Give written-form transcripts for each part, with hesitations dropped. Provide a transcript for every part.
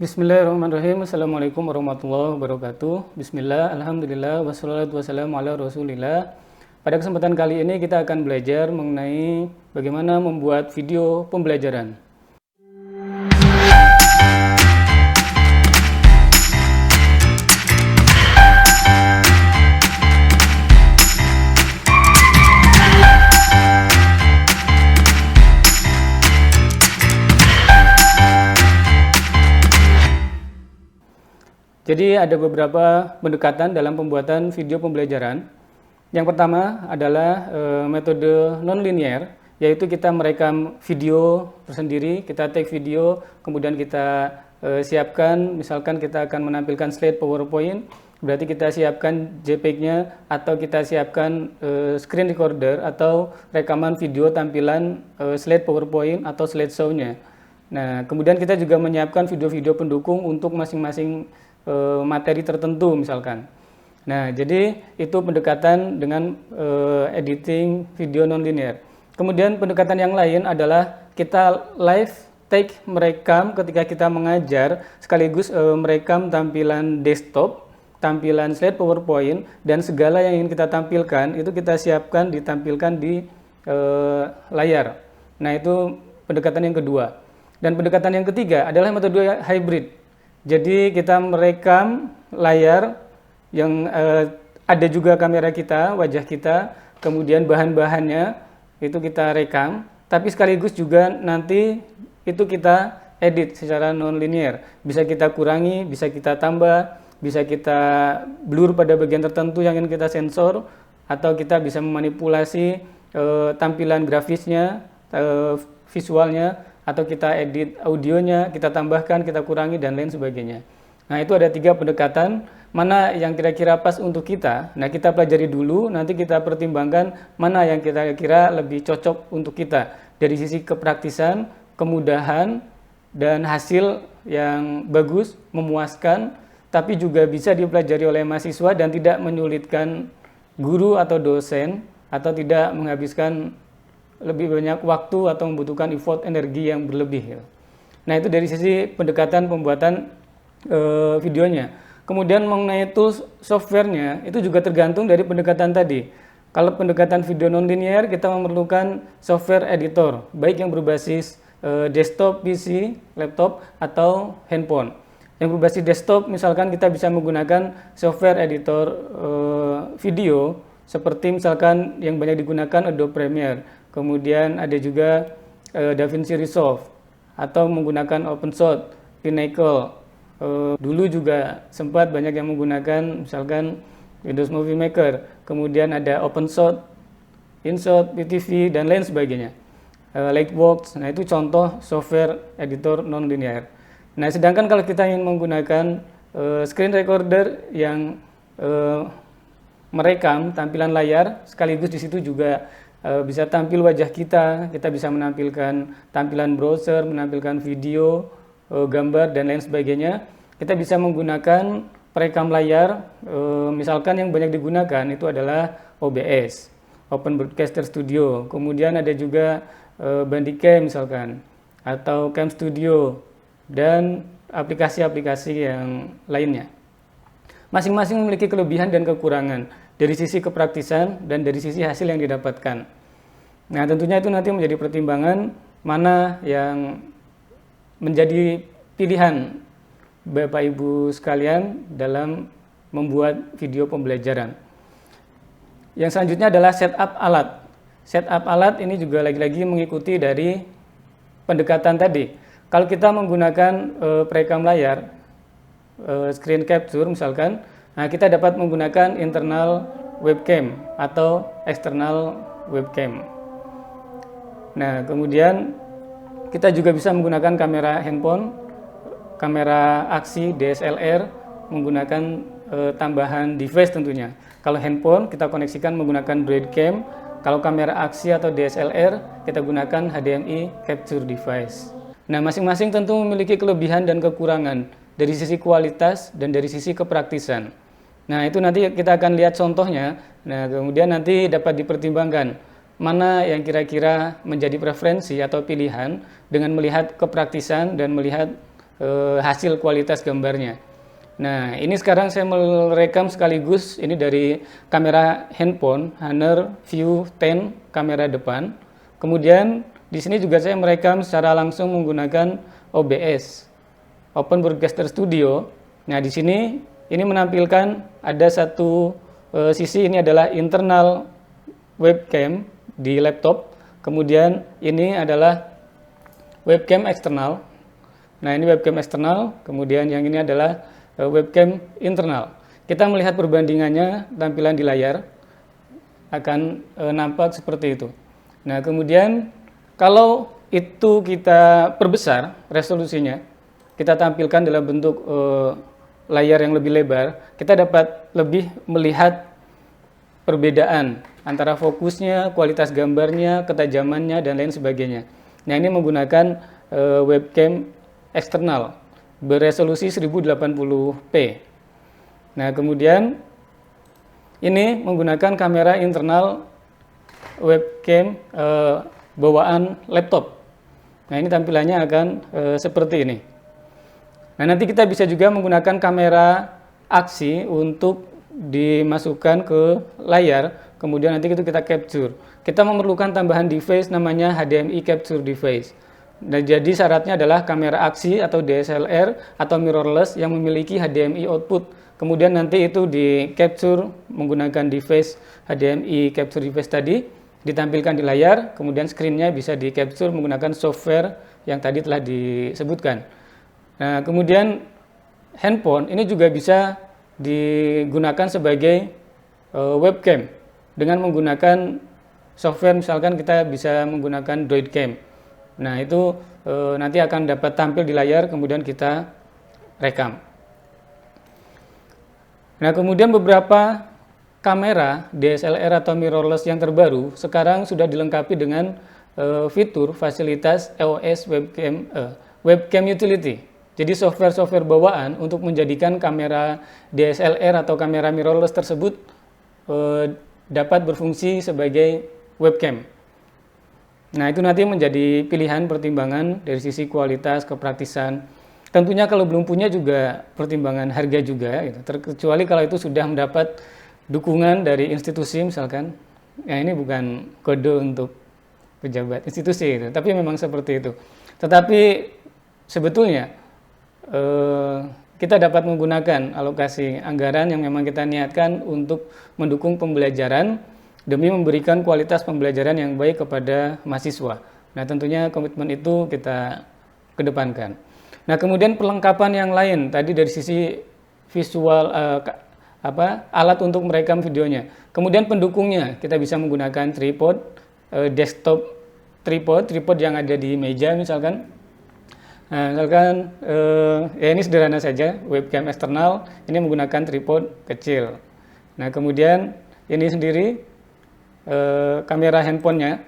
Bismillahirrahmanirrahim. Assalamualaikum warahmatullahi wabarakatuh. Bismillah, alhamdulillah, wassalatu wassalamu ala rasulillah. Pada kesempatan kali ini kita akan belajar mengenai bagaimana membuat video pembelajaran. Jadi ada beberapa pendekatan dalam pembuatan video pembelajaran. Yang pertama adalah metode non-linear, yaitu kita merekam video tersendiri, kita take video, kemudian kita siapkan, misalkan kita akan menampilkan slide PowerPoint, berarti kita siapkan JPEG-nya atau kita siapkan screen recorder atau rekaman video tampilan slide PowerPoint atau slideshow-nya. Nah, kemudian kita juga menyiapkan video-video pendukung untuk masing-masing materi tertentu misalkan. Nah, jadi itu pendekatan dengan editing video non-linear. Kemudian pendekatan yang lain adalah kita live take merekam ketika kita mengajar, sekaligus merekam tampilan desktop, tampilan slide PowerPoint, dan segala yang ingin kita tampilkan itu kita siapkan ditampilkan di layar. Nah, itu pendekatan yang kedua. Dan pendekatan yang ketiga adalah metode hybrid. Jadi kita merekam layar yang ada juga kamera kita, wajah kita, kemudian bahan-bahannya itu kita rekam, tapi sekaligus juga nanti itu kita edit secara non-linear. Bisa kita kurangi, bisa kita tambah, bisa kita blur pada bagian tertentu yang ingin kita sensor, atau kita bisa memanipulasi tampilan grafisnya, visualnya, atau kita edit audionya, kita tambahkan, kita kurangi, dan lain sebagainya. Nah, itu ada 3 pendekatan, mana yang kira-kira pas untuk kita. Nah, kita pelajari dulu, nanti kita pertimbangkan mana yang kira-kira lebih cocok untuk kita. Dari sisi kepraktisan, kemudahan, dan hasil yang bagus, memuaskan, tapi juga bisa dipelajari oleh mahasiswa dan tidak menyulitkan guru atau dosen, atau tidak menghabiskan lebih banyak waktu atau membutuhkan effort energi yang berlebih. Nah, itu dari sisi pendekatan pembuatan videonya. Kemudian mengenai tools softwarenya itu juga tergantung dari pendekatan tadi. Kalau pendekatan video non-linear kita memerlukan software editor, baik yang berbasis desktop, PC, laptop, atau handphone. Yang berbasis desktop misalkan kita bisa menggunakan software editor video seperti misalkan yang banyak digunakan Adobe Premiere. Kemudian ada juga DaVinci Resolve atau menggunakan OpenShot, Pinnacle. Dulu juga sempat banyak yang menggunakan misalkan Windows Movie Maker. Kemudian ada OpenShot, InShot, PTV, dan lain sebagainya. Lightworks, nah itu contoh software editor non-linear. Nah, sedangkan kalau kita ingin menggunakan screen recorder yang merekam tampilan layar, sekaligus di situ juga bisa tampil wajah kita bisa menampilkan tampilan browser, menampilkan video, gambar, dan lain sebagainya. Kita bisa menggunakan perekam layar, misalkan yang banyak digunakan itu adalah OBS, Open Broadcaster Studio. Kemudian ada juga Bandicam misalkan, atau Cam Studio, dan aplikasi-aplikasi yang lainnya. Masing-masing memiliki kelebihan dan kekurangan dari sisi kepraktisan dan dari sisi hasil yang didapatkan. Nah, tentunya itu nanti menjadi pertimbangan mana yang menjadi pilihan Bapak Ibu sekalian dalam membuat video pembelajaran. Yang selanjutnya adalah setup alat. Setup alat ini juga lagi-lagi mengikuti dari pendekatan tadi. Kalau kita menggunakan perekam layar, screen capture misalkan, nah kita dapat menggunakan internal webcam atau external webcam. Nah, kemudian kita juga bisa menggunakan kamera handphone, kamera aksi DSLR, menggunakan tambahan device tentunya. Kalau handphone kita koneksikan menggunakan broadcam, kalau kamera aksi atau DSLR kita gunakan HDMI capture device. Nah, masing-masing tentu memiliki kelebihan dan kekurangan dari sisi kualitas dan dari sisi kepraktisan. Nah, itu nanti kita akan lihat contohnya. Nah, kemudian nanti dapat dipertimbangkan mana yang kira-kira menjadi preferensi atau pilihan dengan melihat kepraktisan dan melihat hasil kualitas gambarnya. Nah, ini sekarang saya merekam sekaligus ini dari kamera handphone Honor View 10 kamera depan. Kemudian di sini juga saya merekam secara langsung menggunakan OBS, Open Broadcaster Studio. Nah, di sini ini menampilkan ada satu sisi ini adalah internal webcam di laptop. Kemudian ini adalah webcam eksternal. Nah, ini webcam eksternal, kemudian yang ini adalah webcam internal. Kita melihat perbandingannya, tampilan di layar akan nampak seperti itu. Nah, kemudian kalau itu kita perbesar resolusinya, kita tampilkan dalam bentuk layar yang lebih lebar, kita dapat lebih melihat perbedaan antara fokusnya, kualitas gambarnya, ketajamannya, dan lain sebagainya. Nah, ini menggunakan webcam eksternal beresolusi 1080p. Nah, kemudian ini menggunakan kamera internal webcam bawaan laptop. Nah, ini tampilannya akan seperti ini. Nah, nanti kita bisa juga menggunakan kamera aksi untuk dimasukkan ke layar, kemudian nanti itu kita capture. Kita memerlukan tambahan device namanya HDMI capture device. Nah, jadi syaratnya adalah kamera aksi atau DSLR atau mirrorless yang memiliki HDMI output. Kemudian nanti itu di capture menggunakan device HDMI capture device tadi, ditampilkan di layar, kemudian screen-nya bisa di capture menggunakan software yang tadi telah disebutkan. Nah, kemudian handphone ini juga bisa digunakan sebagai webcam dengan menggunakan software, misalkan kita bisa menggunakan Droidcam. Nah, itu nanti akan dapat tampil di layar, kemudian kita rekam. Nah, kemudian beberapa kamera DSLR atau mirrorless yang terbaru sekarang sudah dilengkapi dengan fitur fasilitas EOS webcam utility. Jadi software-software bawaan untuk menjadikan kamera DSLR atau kamera mirrorless tersebut dapat berfungsi sebagai webcam. Nah, itu nanti menjadi pilihan pertimbangan dari sisi kualitas, kepraktisan. Tentunya kalau belum punya juga pertimbangan harga juga, gitu. Terkecuali kalau itu sudah mendapat dukungan dari institusi misalkan. Ya, ini bukan kode untuk pejabat institusi, gitu. Tapi memang seperti itu. Tetapi sebetulnya kita dapat menggunakan alokasi anggaran yang memang kita niatkan untuk mendukung pembelajaran demi memberikan kualitas pembelajaran yang baik kepada mahasiswa. Nah, tentunya komitmen itu kita kedepankan. Nah, kemudian perlengkapan yang lain tadi dari sisi visual alat untuk merekam videonya. Kemudian pendukungnya kita bisa menggunakan tripod, desktop tripod yang ada di meja misalkan. Nah, misalkan ya ini sederhana saja, webcam eksternal ini menggunakan tripod kecil. Nah, kemudian ini sendiri kamera handphonenya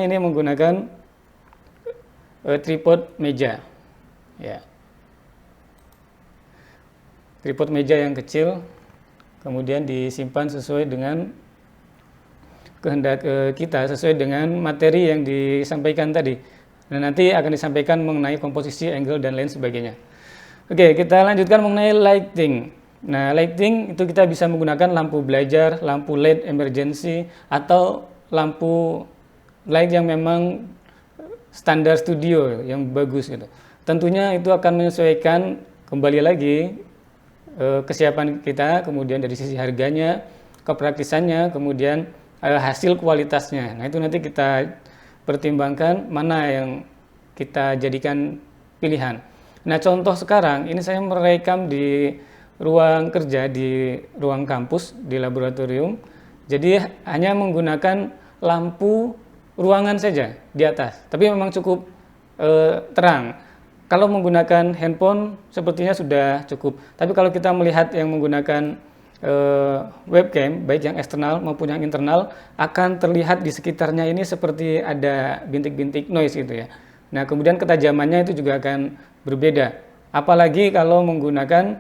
ini menggunakan tripod meja, ya, tripod meja yang kecil, kemudian disimpan sesuai dengan kehendak kita, sesuai dengan materi yang disampaikan tadi. Nah, nanti akan disampaikan mengenai komposisi, angle, dan lain sebagainya. Oke, kita lanjutkan mengenai lighting. Nah, lighting itu kita bisa menggunakan lampu belajar, lampu LED emergency, atau lampu light yang memang standar studio yang bagus gitu. Tentunya itu akan menyesuaikan kembali lagi kesiapan kita, kemudian dari sisi harganya, kepraktisannya, kemudian hasil kualitasnya. Nah, itu nanti kita pertimbangkan mana yang kita jadikan pilihan. Nah, contoh sekarang ini saya merekam di ruang kerja, di ruang kampus, di laboratorium. Jadi hanya menggunakan lampu ruangan saja di atas, tapi memang cukup terang. Kalau menggunakan handphone sepertinya sudah cukup. Tapi kalau kita melihat yang menggunakan webcam, baik yang eksternal maupun yang internal, akan terlihat di sekitarnya ini seperti ada bintik-bintik noise gitu ya. Nah, kemudian ketajamannya itu juga akan berbeda. Apalagi kalau menggunakan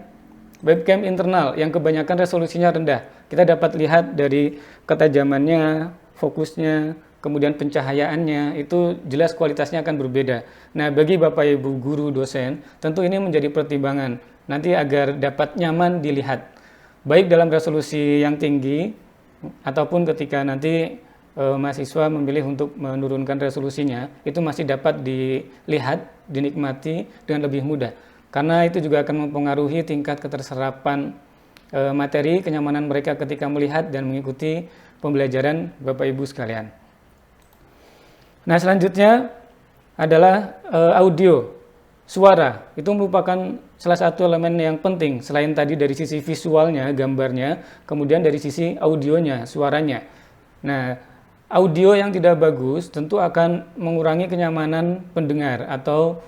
webcam internal yang kebanyakan resolusinya rendah. Kita dapat lihat dari ketajamannya, fokusnya, kemudian pencahayaannya, itu jelas kualitasnya akan berbeda. Nah, bagi Bapak Ibu guru dosen, tentu ini menjadi pertimbangan nanti agar dapat nyaman dilihat, baik dalam resolusi yang tinggi ataupun ketika nanti mahasiswa memilih untuk menurunkan resolusinya, itu masih dapat dilihat, dinikmati dengan lebih mudah. Karena itu juga akan mempengaruhi tingkat keterserapan materi, kenyamanan mereka ketika melihat dan mengikuti pembelajaran Bapak Ibu sekalian. Nah, selanjutnya adalah audio, suara. Itu merupakan salah satu elemen yang penting selain tadi dari sisi visualnya, gambarnya, kemudian dari sisi audionya, suaranya. Nah, audio yang tidak bagus tentu akan mengurangi kenyamanan pendengar atau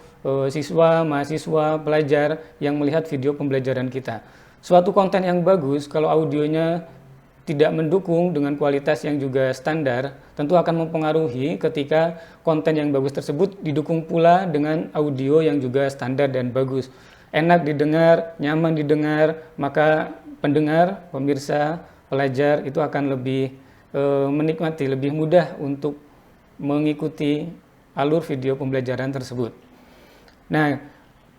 siswa, mahasiswa, pelajar yang melihat video pembelajaran kita. Suatu konten yang bagus kalau audionya tidak mendukung dengan kualitas yang juga standar, tentu akan mempengaruhi ketika konten yang bagus tersebut didukung pula dengan audio yang juga standar dan bagus. Enak didengar, nyaman didengar, maka pendengar, pemirsa, pelajar itu akan lebih menikmati, lebih mudah untuk mengikuti alur video pembelajaran tersebut. Nah,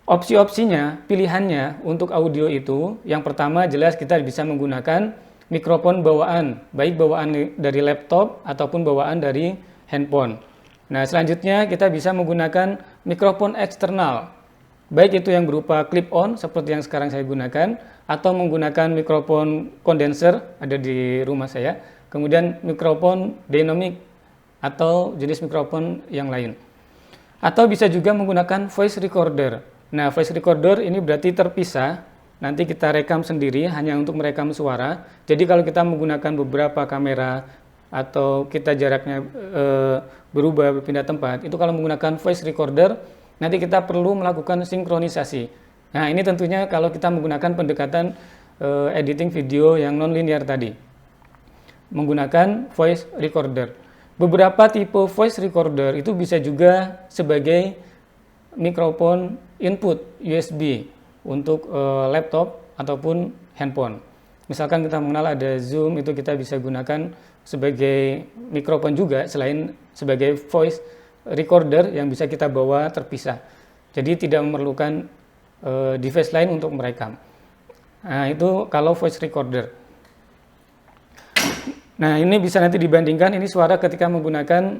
opsi-opsinya, pilihannya untuk audio itu, yang pertama jelas kita bisa menggunakan mikrofon bawaan, baik bawaan dari laptop ataupun bawaan dari handphone. Nah, selanjutnya kita bisa menggunakan mikrofon eksternal, baik itu yang berupa clip-on seperti yang sekarang saya gunakan, atau menggunakan mikrofon kondenser, ada di rumah saya, kemudian mikrofon dynamic atau jenis mikrofon yang lain. Atau bisa juga menggunakan voice recorder. Nah, voice recorder ini berarti terpisah. Nanti kita rekam sendiri hanya untuk merekam suara. Jadi kalau kita menggunakan beberapa kamera atau kita jaraknya berubah, berpindah tempat, itu kalau menggunakan voice recorder, nanti kita perlu melakukan sinkronisasi. Nah, ini tentunya kalau kita menggunakan pendekatan editing video yang non-linear tadi, menggunakan voice recorder. Beberapa tipe voice recorder itu bisa juga sebagai mikrofon input USB untuk laptop ataupun handphone. Misalkan kita mengenal ada Zoom, itu kita bisa gunakan sebagai mikrofon juga selain sebagai voice recorder yang bisa kita bawa terpisah. Jadi tidak memerlukan device lain untuk merekam. Nah, itu kalau voice recorder. Nah, ini bisa nanti dibandingkan ini suara ketika menggunakan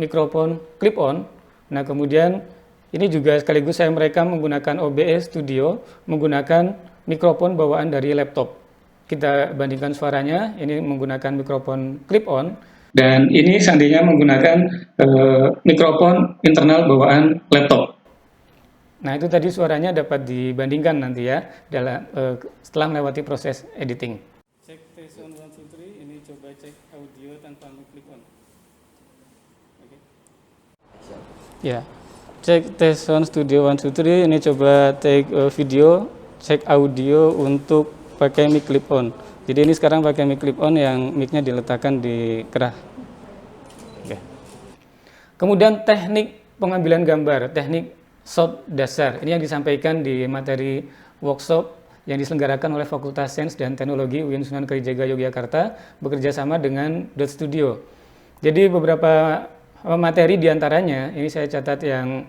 mikrofon clip-on. Nah, kemudian ini juga sekaligus saya merekam menggunakan OBS Studio, menggunakan mikrofon bawaan dari laptop. Kita bandingkan suaranya, ini menggunakan mikrofon clip-on, dan ini seandainya menggunakan mikrofon internal bawaan laptop. Nah, itu tadi suaranya dapat dibandingkan nanti ya, setelah melewati proses editing. Cek tes on 1, 2, 3, ini coba cek audio tanpa clip-on. Oke. Ya. Cek tes sound studio 1, 2, 3, ini coba take video, cek audio untuk pakai mic clip on. Jadi ini sekarang pakai mic clip on yang mic-nya diletakkan di kerah. Oke. Kemudian teknik pengambilan gambar, teknik shot dasar. Ini yang disampaikan di materi workshop yang diselenggarakan oleh Fakultas Sains dan Teknologi UIN Sunan Kalijaga Yogyakarta bekerja sama dengan Dot Studio. Jadi beberapa materi diantaranya ini saya catat yang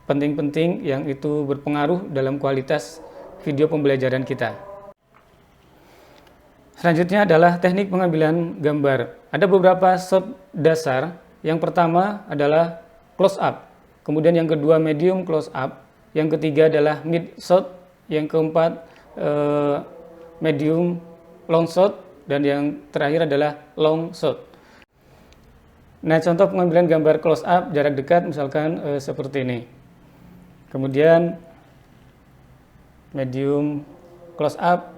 penting-penting yang itu berpengaruh dalam kualitas video pembelajaran kita. Selanjutnya adalah teknik pengambilan gambar. Ada beberapa shot dasar. Yang pertama adalah close up, kemudian yang kedua medium close up, yang ketiga adalah mid shot, yang keempat medium long shot, dan yang terakhir adalah long shot. Nah, contoh pengambilan gambar close up jarak dekat misalkan seperti ini. Kemudian medium close up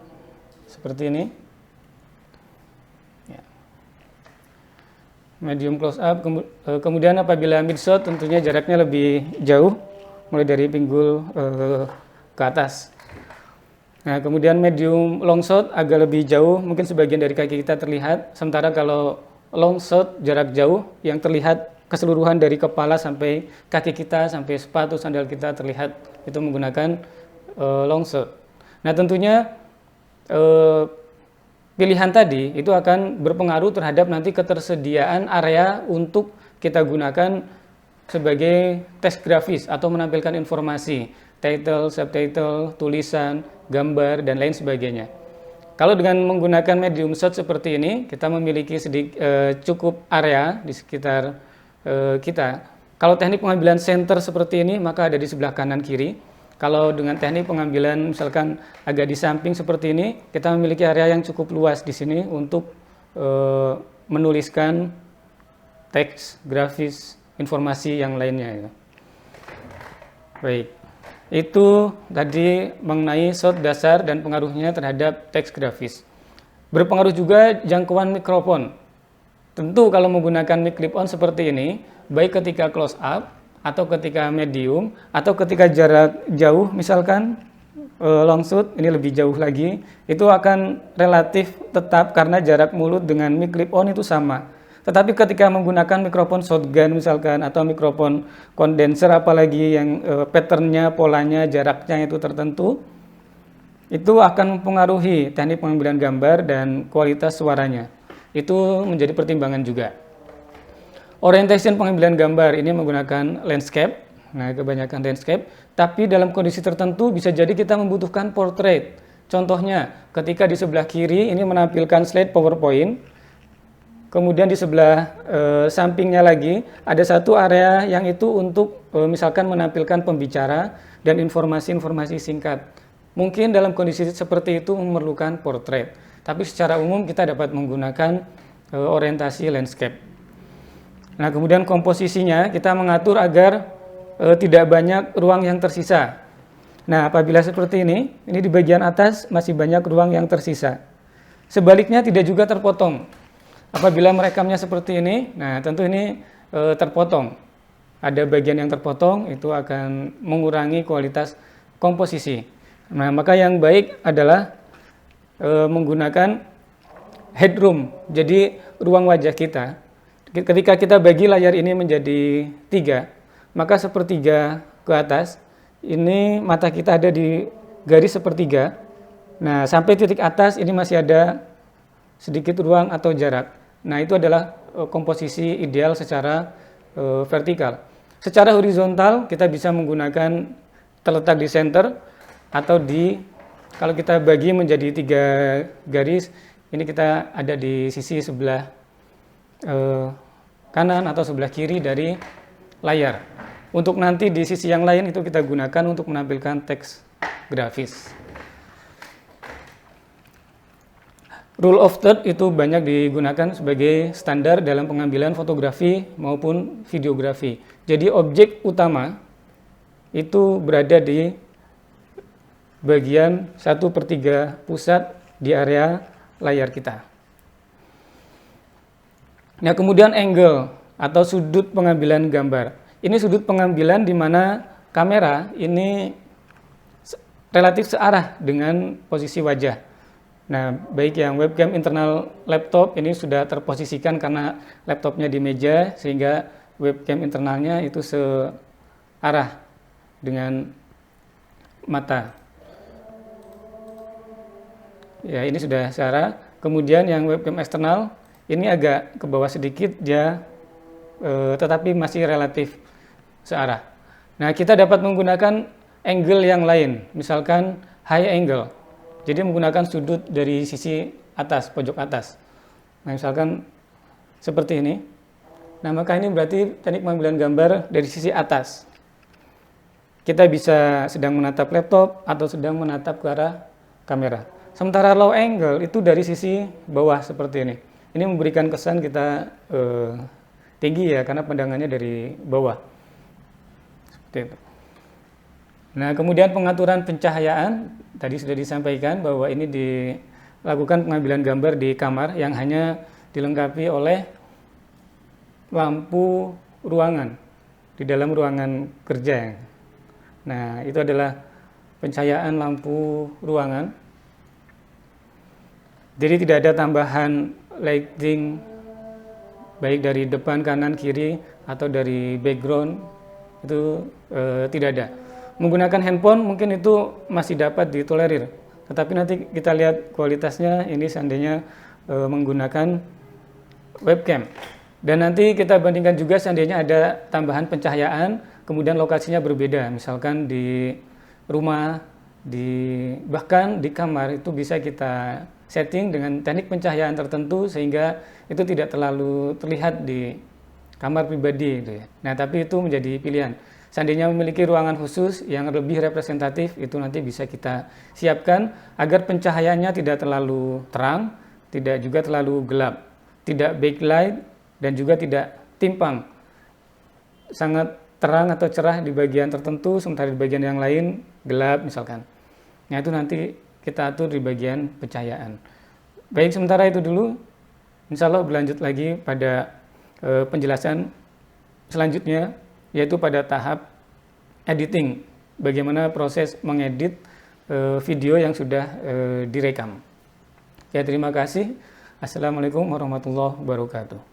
seperti ini. Ya. Medium close up. Kemudian apabila mid shot tentunya jaraknya lebih jauh, mulai dari pinggul ke atas. Nah, kemudian medium long shot agak lebih jauh, mungkin sebagian dari kaki kita terlihat. Sementara kalau long shot jarak jauh yang terlihat keseluruhan dari kepala sampai kaki kita, sampai sepatu sandal kita terlihat, itu menggunakan long shot. Nah, tentunya pilihan tadi itu akan berpengaruh terhadap nanti ketersediaan area untuk kita gunakan sebagai teks grafis atau menampilkan informasi, title, subtitle, tulisan, gambar, dan lain sebagainya. Kalau dengan menggunakan medium shot seperti ini, kita memiliki cukup area di sekitar kita. Kalau teknik pengambilan center seperti ini, maka ada di sebelah kanan kiri. Kalau dengan teknik pengambilan misalkan agak di samping seperti ini, kita memiliki area yang cukup luas di sini untuk menuliskan teks, grafis, informasi yang lainnya. Baik. Itu tadi mengenai shot dasar dan pengaruhnya terhadap teks grafis. Berpengaruh juga jangkauan mikrofon. Tentu kalau menggunakan mic clip-on seperti ini, baik ketika close up, atau ketika medium, atau ketika jarak jauh, misalkan long shoot, ini lebih jauh lagi, itu akan relatif tetap karena jarak mulut dengan mic clip-on itu sama. Tetapi ketika menggunakan mikrofon shotgun misalkan atau mikrofon kondenser apalagi yang patternnya, polanya, jaraknya itu tertentu, itu akan mempengaruhi teknik pengambilan gambar dan kualitas suaranya. Itu menjadi pertimbangan juga. Orientation pengambilan gambar ini menggunakan landscape, nah kebanyakan landscape, tapi dalam kondisi tertentu bisa jadi kita membutuhkan portrait. Contohnya ketika di sebelah kiri ini menampilkan slide PowerPoint, kemudian di sebelah sampingnya lagi ada satu area yang itu untuk misalkan menampilkan pembicara dan informasi-informasi singkat. Mungkin dalam kondisi seperti itu memerlukan portrait, tapi secara umum kita dapat menggunakan orientasi landscape. Nah, kemudian komposisinya kita mengatur agar tidak banyak ruang yang tersisa. Nah, apabila seperti ini di bagian atas masih banyak ruang yang tersisa. Sebaliknya tidak juga terpotong. Apabila merekamnya seperti ini, nah tentu ini terpotong. Ada bagian yang terpotong, itu akan mengurangi kualitas komposisi. Nah, maka yang baik adalah menggunakan headroom, jadi ruang wajah kita. Ketika kita bagi layar ini menjadi 3, maka sepertiga ke atas, ini mata kita ada di garis sepertiga. Nah, sampai titik atas ini masih ada sedikit ruang atau jarak. Nah, itu adalah komposisi ideal secara vertikal. Secara horizontal kita bisa menggunakan terletak di center atau kalau kita bagi menjadi 3 garis, ini kita ada di sisi sebelah kanan atau sebelah kiri dari layar. Untuk nanti di sisi yang lain itu kita gunakan untuk menampilkan teks grafis. Rule of third itu banyak digunakan sebagai standar dalam pengambilan fotografi maupun videografi. Jadi objek utama itu berada di bagian 1/3 pusat di area layar kita. Nah, kemudian angle atau sudut pengambilan gambar. Ini sudut pengambilan di mana kamera ini relatif searah dengan posisi wajah. Nah, baik yang webcam internal laptop ini sudah terposisikan karena laptopnya di meja, sehingga webcam internalnya itu searah dengan mata. Ya, ini sudah searah. Kemudian yang webcam eksternal ini agak ke bawah sedikit, dia tetapi masih relatif searah. Nah, kita dapat menggunakan angle yang lain, misalkan high angle. Jadi menggunakan sudut dari sisi atas, pojok atas. Nah, misalkan seperti ini. Nah, maka ini berarti teknik pengambilan gambar dari sisi atas. Kita bisa sedang menatap laptop atau sedang menatap ke arah kamera. Sementara low angle itu dari sisi bawah seperti ini. Ini memberikan kesan kita tinggi ya, karena pandangannya dari bawah. Seperti itu. Nah, kemudian pengaturan pencahayaan, tadi sudah disampaikan bahwa ini dilakukan pengambilan gambar di kamar yang hanya dilengkapi oleh lampu ruangan di dalam ruangan kerja. Nah, itu adalah pencahayaan lampu ruangan. Jadi tidak ada tambahan lighting baik dari depan, kanan, kiri atau dari background, itu tidak ada. Menggunakan handphone mungkin itu masih dapat ditolerir Tetapi nanti kita lihat kualitasnya ini seandainya menggunakan webcam. Dan nanti kita bandingkan juga seandainya ada tambahan pencahayaan, kemudian lokasinya berbeda, misalkan di rumah, bahkan di kamar itu bisa kita setting dengan teknik pencahayaan tertentu sehingga itu tidak terlalu terlihat di kamar pribadi gitu ya. Nah, tapi itu menjadi pilihan. Seandainya memiliki ruangan khusus yang lebih representatif, itu nanti bisa kita siapkan agar pencahayaannya tidak terlalu terang, tidak juga terlalu gelap, tidak backlight, dan juga tidak timpang. Sangat terang atau cerah di bagian tertentu, sementara di bagian yang lain gelap misalkan. Nah, itu nanti kita atur di bagian pencahayaan. Baik, sementara itu dulu. Insya Allah berlanjut lagi pada penjelasan selanjutnya, yaitu pada tahap editing, bagaimana proses mengedit video yang sudah direkam. Ya, terima kasih. Assalamualaikum warahmatullahi wabarakatuh.